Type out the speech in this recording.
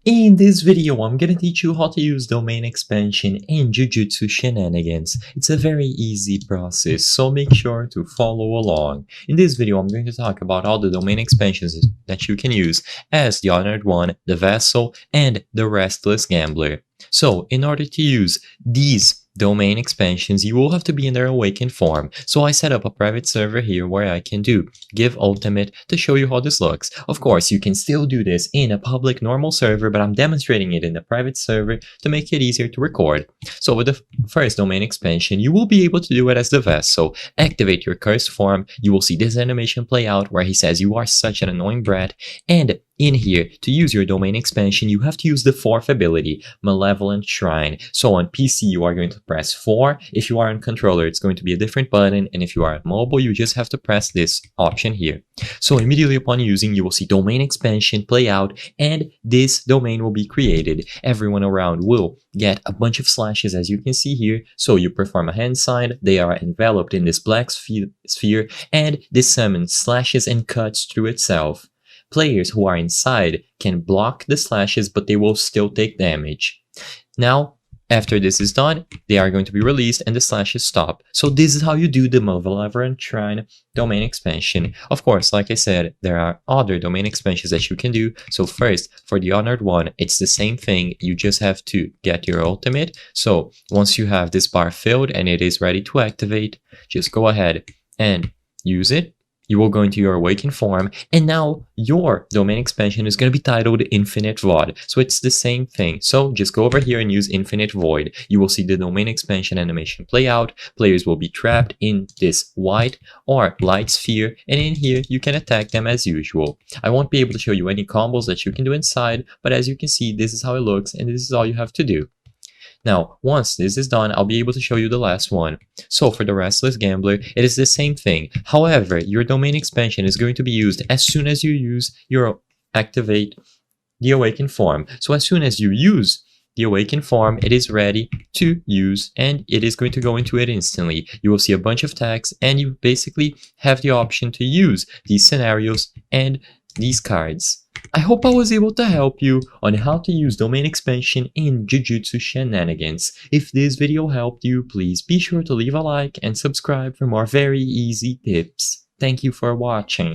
In this video, I'm gonna teach you how to use domain expansion in Jujutsu Shenanigans. It's a very easy process, so make sure to follow along. In this video, I'm going to talk about all the domain expansions that you can use as the Honored One, the Vessel, and the Restless Gambler. So, in order to use these domain expansions, you will have to be in their awakened form. So I set up a private server here where I can do give ultimate to show you how this looks. Of course, you can still do this in a public normal server, but I'm demonstrating it in a private server to make it easier to record. So with the first domain expansion, you will be able to do it as the Vessel. Activate your cursed form. You will see this animation play out where he says you are such an annoying brat, and in here, to use your domain expansion, you have to use the fourth ability, Malevolent Shrine. So on PC, you are going to press 4. If you are on controller, it's going to be a different button. And if you are on mobile, you just have to press this option here. So immediately upon using, you will see domain expansion play out, and this domain will be created. Everyone around will get a bunch of slashes, as you can see here. So you perform a hand sign, they are enveloped in this black sphere, and this summons slashes and cuts through itself. Players who are inside can block the slashes, but they will still take damage. Now, after this is done, they are going to be released and the slashes stop. So this is how you do the Malevolent Shrine domain expansion. Of course, like I said, there are other domain expansions that you can do. So first, for the Honored One, it's the same thing. You just have to get your ultimate. So once you have this bar filled and it is ready to activate, just go ahead and use it. You will go into your awakened form, and now your domain expansion is going to be titled Infinite Void. So it's the same thing. So just go over here and use Infinite Void. You will see the domain expansion animation play out. Players will be trapped in this white or light sphere, and in here you can attack them as usual. I won't be able to show you any combos that you can do inside, but as you can see, this is how it looks, and this is all you have to do. Now, once this is done, I'll be able to show you the last one. So for the Restless Gambler, it is the same thing. However, your domain expansion is going to be used as soon as you activate the awakened form. So as soon as you use the awakened form, it is ready to use, and it is going to go into it instantly. You will see a bunch of text, and you basically have the option to use these scenarios and these cards. I hope I was able to help you on how to use domain expansion in Jujutsu Shenanigans. If this video helped you, please be sure to leave a like and subscribe for more very easy tips. Thank you for watching.